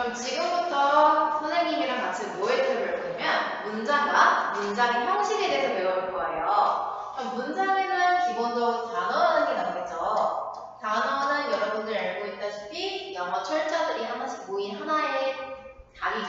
그럼 지금부터 선생님이랑 같이 뭐에 대해서 배울 거냐면 문장과 문장의 형식에 대해서 배울 거예요. 그럼 문장에는 기본적으로 단어라는 게 나오겠죠. 단어는 여러분들 알고 있다시피 영어 철자들이 하나씩 모인 하나의 답이죠.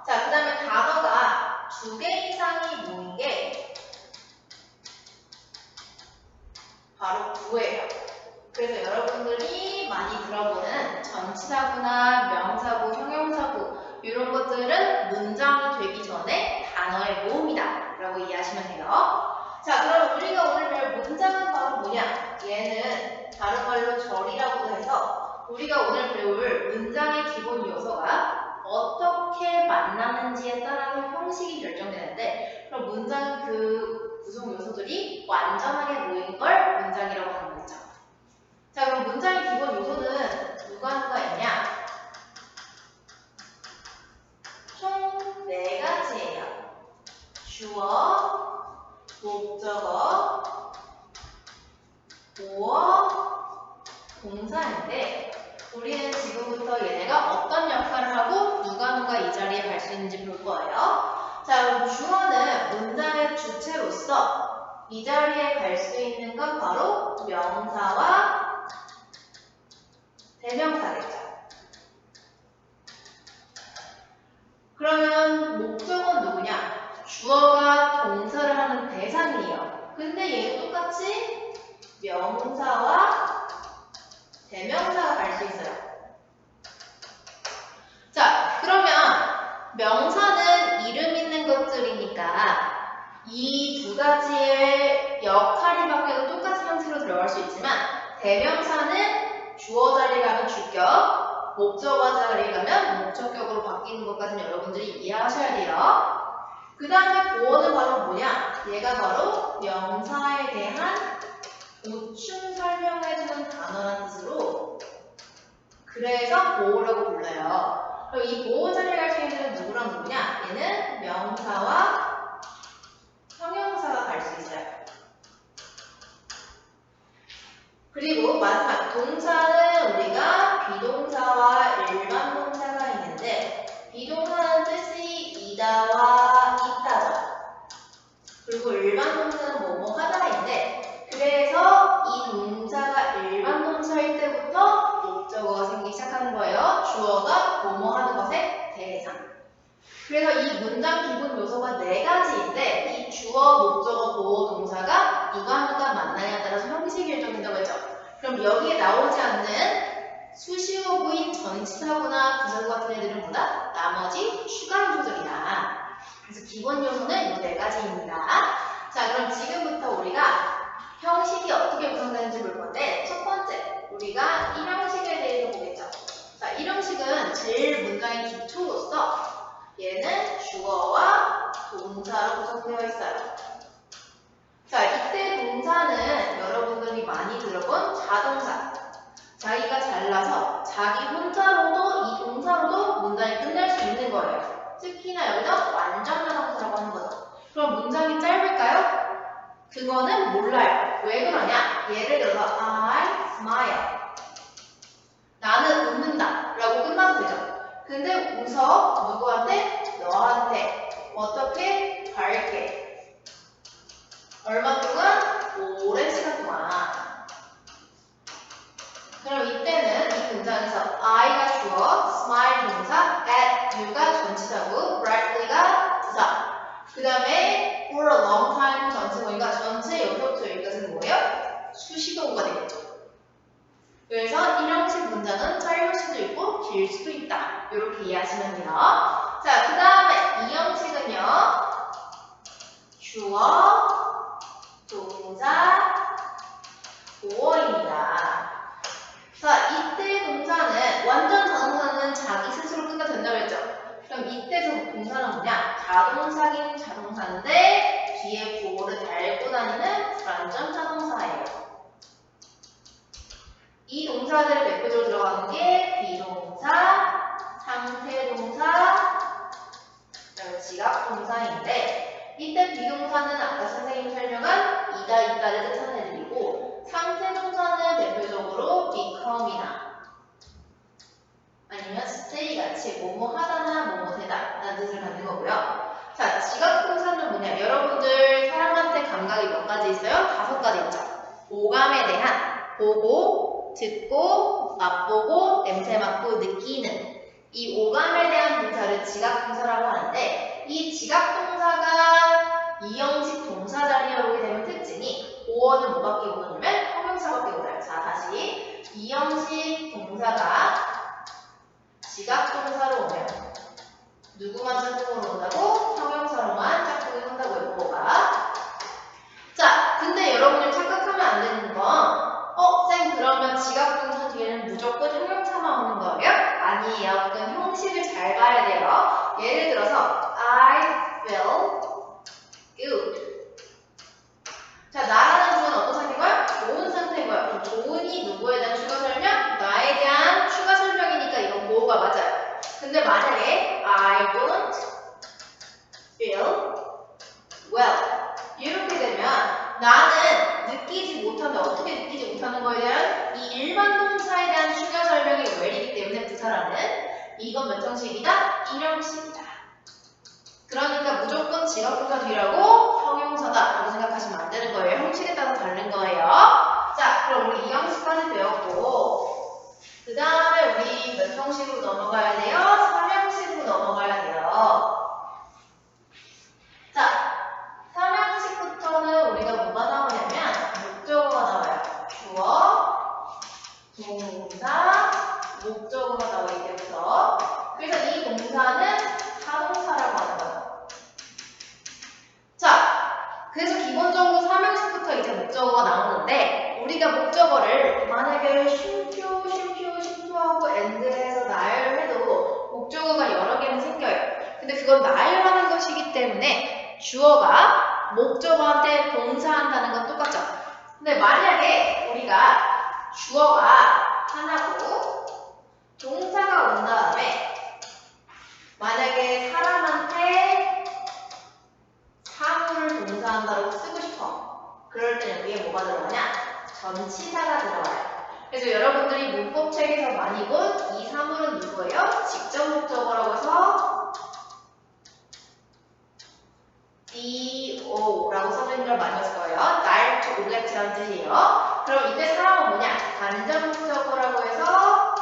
자, 그 다음에 단어가 2개 이상이 모인 게 바로 구예요. 그래서 여러분들이 많이 들어보는 전치사구나 명사구, 형용사구 이런 것들은 문장이 되기 전에 단어의 모음이다 라고 이해하시면 돼요. 자, 그럼 우리가 오늘 배울 문장은 바로 뭐냐? 얘는 다른 말로 절이라고도 해서 우리가 오늘 배울 문장의 기본 요소가 어떻게 만나는지에 따라서 형식이 결정되는데 그럼 문장은 그 구성 요소들이 완전하게 모인 걸 문장이라고 하는 거죠. 자, 그럼 문장의 기본 요소는 누가 있냐? 총 4가지예요. 주어, 목적어, 보어, 동사인데 우리는 지금부터 얘네가 어떤 역할을 하고 누가 이 자리에 갈 수 있는지 볼 거예요. 자, 그럼 주어는 문장의 주체로서 이 자리에 갈 수 있는 건 바로 명사와 대명사겠죠. 그러면 목적은 누구냐? 주어가 동사를 하는 대상이에요. 근데 얘도 똑같이 명사와 대명사가 갈 수 있어요. 자, 그러면 명사는 이름 있는 것들이니까 이 두 가지의 역할이 바뀌어도 똑같은 형태로 들어갈 수 있지만 대명사는 주어 자리에 가면 주격, 목적어 자리에 가면 목적격으로 바뀌는 것까지는 여러분들이 이해하셔야 돼요. 그 다음에 보어는 바로 뭐냐? 얘가 바로 명사에 대한 보충 설명해주는 단어라는 뜻으로 그래서 보어라고 불러요. 그럼 이 보어 자리에 갈 수 있는 누구랑 누구냐? 얘는 명사와 형용사가 갈 수 있어요. 그리고 마지막 동사는 우리가 비동사와 일반 동사가 있는데 비동사는 뜻이 이다와 있다죠. 그리고 일반 동사는 뭐뭐 하다인데 그래서 이 동사가 일반 동사일 때부터 목적어가 생기기 시작하는 거예요. 주어가 뭐뭐 하는 것의 대상. 그래서 이 문장 기본 요소가 4가지인데 이 주어, 목적어, 보어, 동사가 누가 만나냐에 따라서 형식이 결정된다고 했죠. 그럼 여기에 나오지 않는 수식어구인 전치사구나 부사구 같은 애들은 뭐다? 나머지 추가 요소들이다. 그래서 기본 요소는 이 4가지입니다. 자, 그럼 지금부터 우리가 형식이 어떻게 구성되는지 볼 건데 첫 번째, 우리가 이 형식에 대해서 보겠죠. 자, 이 형식은 제일 문장의 기초로서 얘는 주어와 동사로 구성되어 있어요. 자, 이때 동사는 여러분들이 많이 들어본 자동사. 자기가 잘나서 자기 혼자로도 이 동사로도 문장이 끝날 수 있는 거예요. 특히나 여기서 완전 자동사라고 하는 거죠. 그럼 문장이 짧을까요? 그거는 몰라요. 왜 그러냐? 예를 들어서 I smile. 나는 웃는다 라고 끝나도 되죠. 근데 웃어 누구한테? 너한테. 어떻게? 밝게. 얼마 동안? 오랜 시간 동안. 그럼 이때는 이 문장에서 I가 주어, smile 동사, at you가 전치사고, brightly가 부사. 그 다음에 for a long time 전치사니까 전체 여기서부터 여기까지는 뭐예요? 수식어구가 되겠죠. 그래서 이 형식 문장은 짧을 수도 있고 길 수도 있다. 이렇게 이해하시면 돼요. 자, 그 다음에 이 형식은요. 주어, 동사, 보어입니다. 자, 이때 동사는 완전 자동사는 자기 스스로 끝나도 된다고 했죠. 그럼 이때 동사는 뭐냐? 자동사긴 자동사인데 뒤에 보어를 달고 다니는 불완전 자동사예요. 이 동사들을 대표적으로 들어가는 게 비동사, 상태동사, 그리고 지각동사인데 이때 비동사는 아까 선생님이 설명한 이다, 있다를 뜻하는 애들이고 상태동사는 대표적으로 become이나 아니면 stay가 같이 뭐뭐 하다나 뭐뭐 되다 라는 뜻을 갖는 거고요. 자, 지각동사는 뭐냐? 여러분들 사람한테 감각이 몇 가지 있어요? 5가지 있죠. 오감에 대한 보고, 듣고, 맛보고, 냄새 맡고, 느끼는 이 오감에 대한 동사를 지각동사라고 하는데 이 지각동사가 이형식 동사 자리에 오게 되면 특징이 5어는 뭐밖에 못 오냐면 형용사밖에 못 와요. 자, 다시 이형식 동사가 지각동사로 오면 누구만 짝꿍으로 온다고? 형용사로만 짝꿍을 한다고요. 뭐가? 자, 근데 여러분들 착각하면 안 되는 건 쌤 그러면 지각동사 뒤에는 무조건 형용사만 오는 거예요? 아니에요. 그건 형식을 잘 봐야 돼요. 예를 들어서 I feel good. 자, 나라는 주어는 어떤 상태인 거야? 좋은 상태인 거야. 그럼 좋은이 누구에 대한 추가 설명? 나에 대한 추가 설명이니까 이건 보호가 맞아요. 근데 만약에 I don't feel well 이렇게 되면 나는 느끼지 못한다. 어떻게 느끼지 못하는 거에 대한 이 일반 동사에 대한 추가 설명이 well이기 때문에 부사라는 이건 몇 형식이다? 1형식이다. 그러니까 무조건 지각동사 뒤라고 형용사다 라고 생각하시면 안 되는 거예요. 형식에 따라 다른 거예요. 자, 그럼 우리 2형식까지 배웠고 그 다음에 우리 몇 형식으로 넘어가야 돼요? 3형식으로 넘어가야 돼요. 자, 3형식부터는 우리가 뭐가 나오냐면 목적어가 나와요. 주어, 동사, 목적어가 나와요. 이때부터. 그래서 이 동사는 타동사라고 하는 거예요. 자, 그래서 기본적으로 3형식부터 이제 목적어가 나오는데 우리가 목적어를 만약에 쉼표하고 엔드를 해서 나열해도 목적어가 여러 개는 생겨요. 근데 그건 나열하는 것이기 때문에 주어가 목적어한테 동사한다는 건 똑같죠. 근데 만약에 우리가 주어가 하나고 동사가 온 다음에 만약에 사람한테 사물을 동사한다고 쓰고 싶어. 그럴 때는 위에 뭐가 들어가냐? 전치사가 들어가요. 그래서 여러분들이 문법책에서 많이 본 이 사물은 누구예요? 직접 목적어라고 해서 DO라고 써진 걸 많이 봤을 거예요. direct object라는 뜻이에요. 그럼 이때 사람은 뭐냐? 간접 목적어라고 해서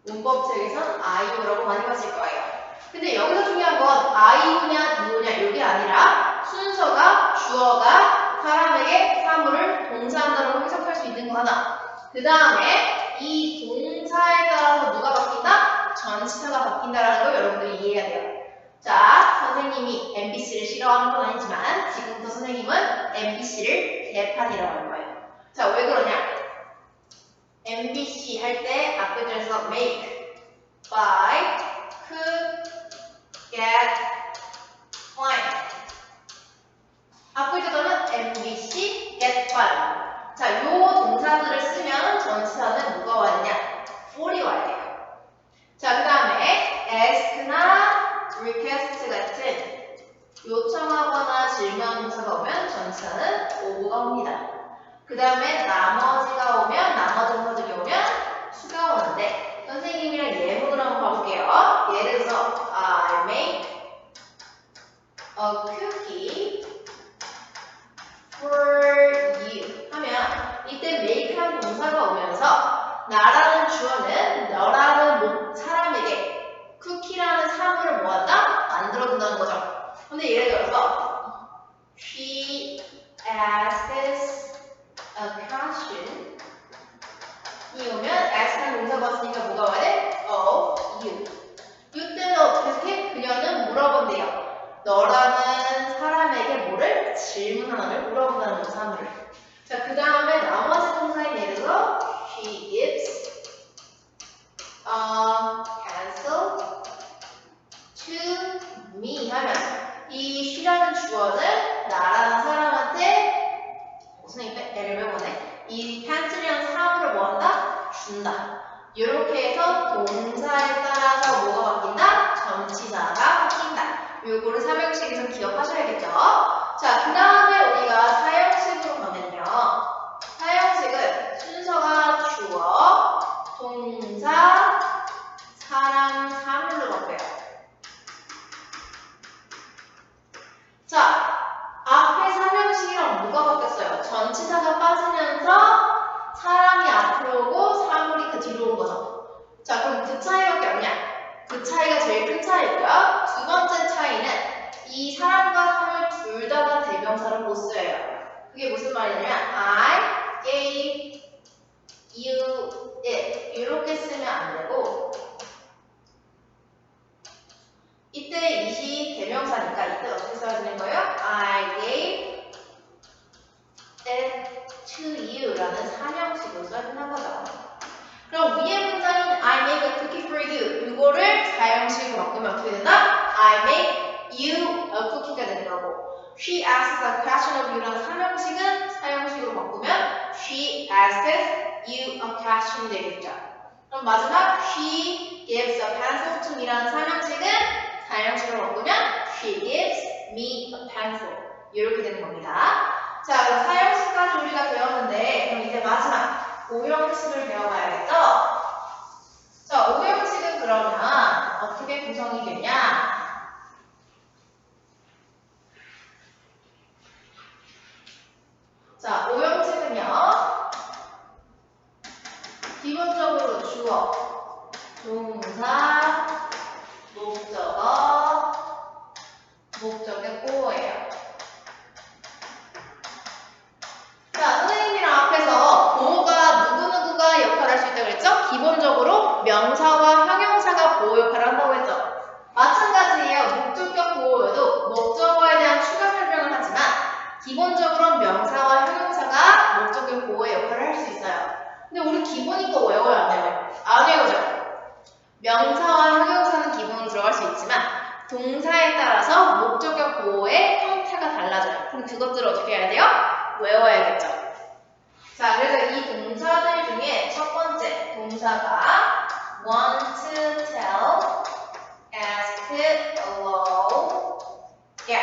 문법책에선 IO라고 많이 봤을 거예요. 근데 여기서 중요한 건 IO냐 DO냐 이게 아니라 순서가 주어가 사람에게 사물을 동사한다고 해석할 수 있는 거 하나. 그 다음에 이 동사에 따라서 누가 바뀐다? 전치사가 바뀐다라는 걸 여러분들이 이해해야 돼요. 자, 선생님이 MBC를 싫어하는 건 아니지만 지금부터 선생님은 MBC를 개판이라고 하는 거예요. 자, 왜 그러냐? MBC 할 때 앞에 줄에서 make, buy, cook, get, find. 앞에 줄에서는 MBC, get, find. 자, 요 동사들을 쓰면 전치사는 뭐가 와야 되냐? for이 와야 돼요. 자, 그 다음에 ask나 request 같은 요청하거나 질문하는 동사가 오면 전치사는 오고가 옵니다. 그 다음에 나머지가 오면 나머지 동사들이 오면 수가 오는데 선생님이랑 예문으로 한번 봐볼게요. 예를 들어서 I make a cookie for you 하면 이때 make라는 동사가 오면서 나라는 주어는 너라는 사람에게 쿠키라는 사물을 모았다? 만들어준다는 거죠. 근데 예를 들어서 She asks a question 이 오면 ask라는 동사가 왔으니까 뭐가 와야 돼? of you. 이때는 어떻게 해석해? 그녀는 물어본대요. 너라는 사람에게 뭐를? 질문 하나를 물어본다는 거, 사물을. 자, 그 다음에 나머지 동사인 예를 들어 She gives pencil to me 하면 이 she라는 주어는 나라는 사람한테 선생님 예를 배우네. 이 pencil이라는 사물을 뭐한다? 준다. 이렇게 해서 동사에 따라서 뭐가 바뀐다? 전치사가 바뀐다. 요거를 3형식에서 기억하셔야겠죠? 자, 그 다음에 우리가 4형식으로 가면요. 4형식은 순서가 주어, 동사, 차이가 제일 큰 차이고요. 두 번째 차이는 이 사람과 사물 둘 다가 대명사로 못 써요. 그게 무슨 말이냐면 I gave you it 이렇게 쓰면 안 되고 이때 it이 대명사니까 이때 어떻게 써야 되는 거예요? I gave it to you 라는 사명식으로 써야 되는 거죠. 그럼 위에 문장인 I make a cookie for you 이거를 사형식으로 바꾸면 어떻게 된다? I make you a cookie가 되는 거고 She asks a question of you라는 사명식은 사형식으로 바꾸면 She asks you a question 되겠죠. 그럼 마지막 She gives a pencil to me라는 사명식은 사형식으로 바꾸면 She gives me a pencil 이렇게 되는 겁니다. 자, 그럼 사형식까지 우리가 배웠는데 그럼 이제 마지막 오형식을 배워봐야겠죠? 자, 오형식은 그러면 어떻게 구성이 되냐? 자, 오형식은요. 기본적으로 주어, 동사, 목적어, 목적의 보호예요. 자, 선생님이랑 앞에서 보호가 누구누구가 역할을 할 수 있다고 그랬죠? 기본적으로 명사와 형용사가 보호 역할을 한다고 했죠? 마찬가지예요. 목적격 보호에도 목적어에 대한 추가 설명을 하지만 기본적으로 명사와 형용사가 목적격 보호의 역할을 할 수 있어요. 근데 우리 기본이 또 외워야 안 돼요? 안 외우죠? 명사와 형용사는 기본으로 들어갈 수 있지만 동사에 따라서 목적격 보호의 형태가 달라져요. 그럼 그것들을 어떻게 해야 돼요? 외워야겠죠. 자, 그래서 이 동사들 중에 첫 번째 동사가 want to tell, ask, allow, get.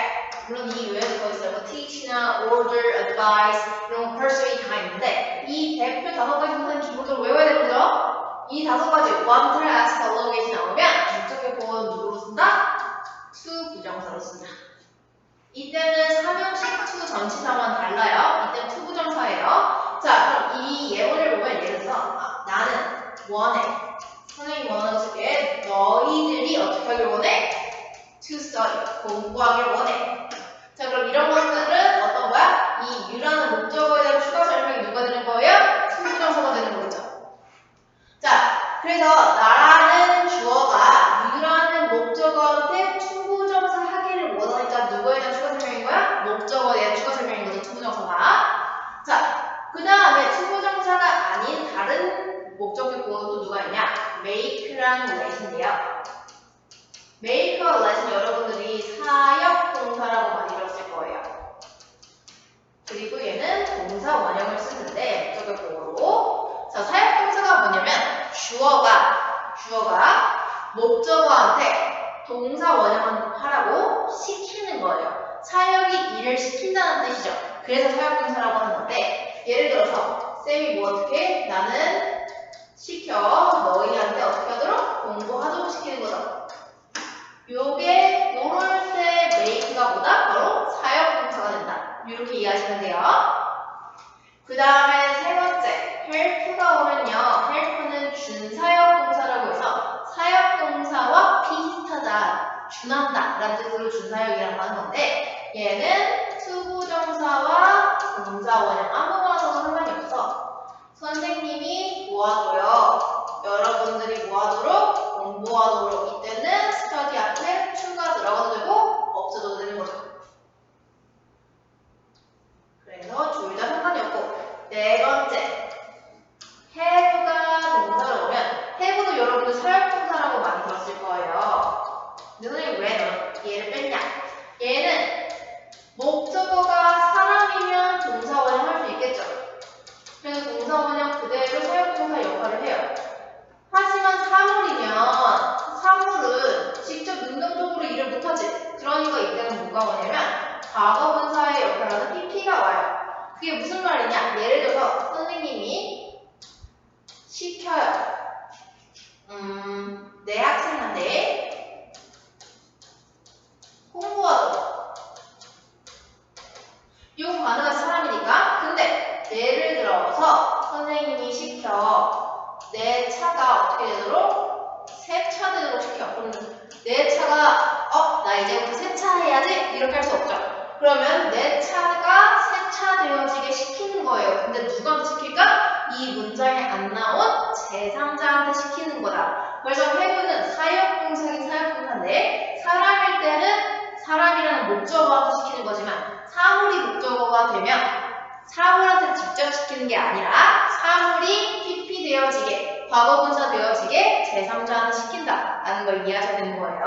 물론 이 외에도 더 있어요. 뭐 teach나 order, advise, 이런 거 persuade 다 있는데 이 대표 다섯 가지 동사는 기본적으로 외워야 되는 거죠. 이 다섯 가지 want, ask, allow, get이 나오면 목적격 보호는 누구로 쓴다? to 부정사로 쓴다. 이때는 사명식 to 전치사와는 달라요. 이때는 to 부정사예요. 자, 그럼 이 예문을 보면 예를 들어서 나는 원해. 선생님이 원하는 것을 너희들이 어떻게 하길 원해? to study. 공부하길 원해. 자, 그럼 이런 것들은 어떤 거야? 이 you라는 목적어에 대한 추가 설명이 누가 되는 거예요? to 부정사가 되는 거겠죠. 자, 그래서 나라는 주어가 you라는 목적어한테 to 부정사 하기를 원하니까 누구에 대한 추가 설명인 거야? 목적어에 대한 추가 설명인 거죠, to 부정사가. 자, 그 다음에 to 부정사가 아닌 다른 목적격 보호는 또 누가 있냐? make랑 let인데요. make와 let은 여러분들이 사역 동사라고 많이 들었을 거예요. 그리고 얘는 동사 원형을 쓰는데 목적격 보호로. 자, 사역 동사가 뭐냐면 주어가 목적어한테 동사 원형을 하라고 시키는 거예요. 사역이 일을 시킨다는 뜻이죠. 그래서 사역 동사라고 하는 건데 예를 들어서 쌤이 뭐 어떻게 나는 시켜 너희한테 어떻게 하도록 공부하도록 시키는 거죠. 요게 요럴 때 make가 뭐다? 바로 사역 동사가 된다. 이렇게 이해하시면 돼요. 그 다음에 세 번째 help가 오면요. help는 준사역 동사라고 해서 사역 동사와 비슷하다, 준한다 라는 뜻으로 준사역이라고 하는 건데 얘는 투부정사와 동사 원형 아무거나 써도 상관이 없어. 선생님이 뭐하도록 여러분들이 뭐하도록 공부하도록 이때는 study 앞에 to가 들어가도 되고 없어도 되는 거죠. 그래서 둘 다 상관이 없고 네 번째 have가 동사로 오면 have도 여러분들 사역동사라고 많이 들었을 거예요. 근데 선생님 왜 얘를 뺐냐? 얘는 목적어가 사람이면 동사 원형 할 수 있겠죠. 그래서 동사 원형 그대로 사역동사 역할을 해요. 하지만 사물은 직접 능동적으로 일을 못하지. 그러니까 이때는 뭐가 오냐면 과거분사의 역할을 하는 pp가 와요. 그게 무슨 말이냐? 예를 들어서 선생님이 시켜요. 내 학생한테 공부하도록. 이거 가능한 사람이니까. 근데 예를 들어서 선생님이 시켜 내 차가 어떻게 되도록? 세차되도록 시켜. 그럼 내 차가 나 이제부터 세차해야지 이렇게 할 수 없죠. 그러면 내 차가 세차되어지게 시키는 거예요. 근데 누구한테 시킬까? 이 문장에 안 나온 제3자한테 시키는 거다. 그래서 have는 사역동사긴 사역동사인데 사람일 때는 사람이라는 목적어한테 시키는 거지만 사물이 목적어가 되면 사물한테 직접 시키는 게 아니라 사물이 PP 되어지게, 과거분사 되어지게 제3자한테 시킨다라는 걸 이해하셔야 되는 거예요.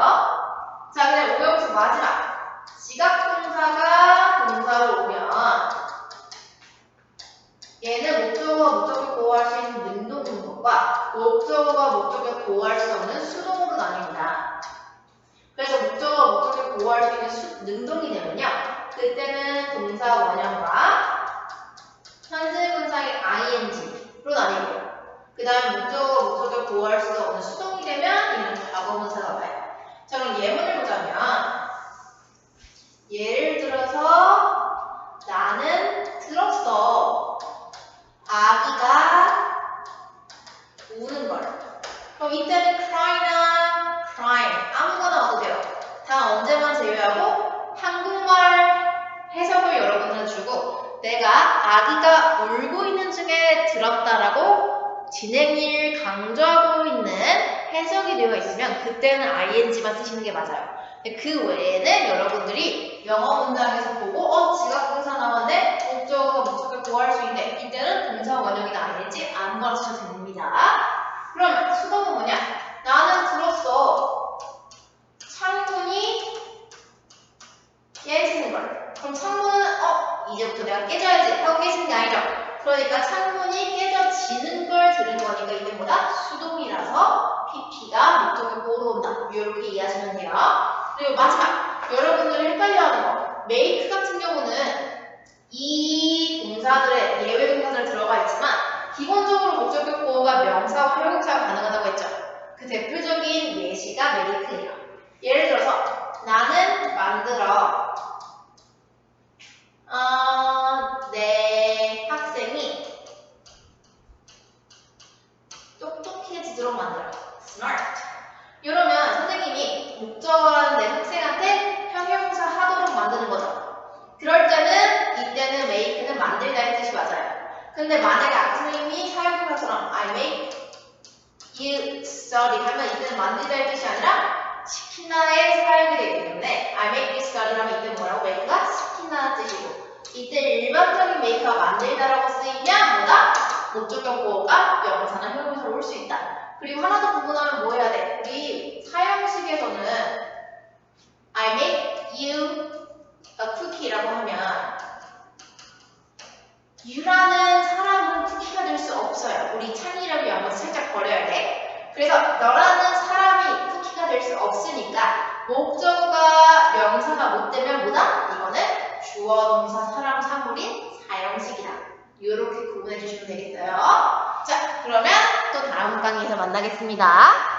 자, 그다음 오형수 마지막. 지각동사가 동사로 오면 얘는 목적어가 목적격 보호할 수 있는 능동분법과 목적어가 목적격 보호할 수 없는 수동으로 나뉩니다. 그래서 목적어가 목적격 보호할 수 있는 능동이 되면요. 그때는 동사 원형과 현재 분사의 ing로 나뉘고요. 그 다음 목적어가 목적격 보호할 수 없는 수동이 되면 얘는 과거분사가 와요. 자, 그럼 예문을 보자면 예를 들어서 나는 들었어. 아기가 우는 걸. 그럼 이때는 cry나 crying 아무거나 와도 돼요. 단 언제만 제외하고 한국말 해석을 여러분들은 주고 내가 아기가 울고 있는 중에 들었다라고 진행일 강조하고 있는 해석이 되어 있으면 그때는 ing만 쓰시는 게 맞아요. 그 외에는 여러분들이 영어 문장에서 보고 지각동사 나왔는데 목적어가 목적격 보호할 수 있는데 이때는 동사 원형이나 ing 아무거나 쓰셔도 됩니다. 그럼 수동은 뭐냐? 나는 들었어. 창문이 깨지는 걸. 그럼 창문은 이제부터 내가 깨져야지 하고 깨지는 게 아니죠. 그러니까 창문이 깨져지는 걸 들은 거니까 이게 뭐다? 수동이라서 PP가 목적격 보호로 온다. 이렇게 이해하시면 돼요. 그리고 마지막 여러분들이 헷갈려하는 거 make 같은 경우는 이 동사들의 예외 동사들 들어가 있지만 기본적으로 목적격 보호가 명사와 활용사가 가능하다고 했죠. 그 대표적인 예시가 make예요. 예를 들어서 나는 만들어 내 학생이 똑똑해지도록 만들어 smart. 이러면 선생님이 목적어라는 내 학생한테 형용사 하도록 만드는 거죠. 그럴 때는 이때는 make는 만들다의 뜻이 맞아요. 근데 만약에 아까 선생님이 사용동사처럼 I make you study 하면 이때는 만들다의 뜻이 아니라 시키나의 사용이 되기 때문에 I make you study 하면 이때 뭐라고? make가 시키나 뜻이고 이때 일반적인 make가 만들다라고 쓰이면 뭐다? 목적격 보호가 명사나 형용사로 올 수 있다. 그리고 하나 더 구분하면 뭐 해야 돼? 우리 사형식에서는 I make you a cookie라고 하면 you라는 사람은 쿠키가 될 수 없어요. 우리 창의력을 영어에서 살짝 버려야 돼. 그래서 너라는 사람이 쿠키가 될 수 없으니까 목적어가 명사가 못 되면 뭐다? 이거는 주어, 동사, 사람, 사물인 사형식이다. 이렇게 구분해 주시면 되겠어요. 자, 그러면 또 다음 강의에서 만나겠습니다.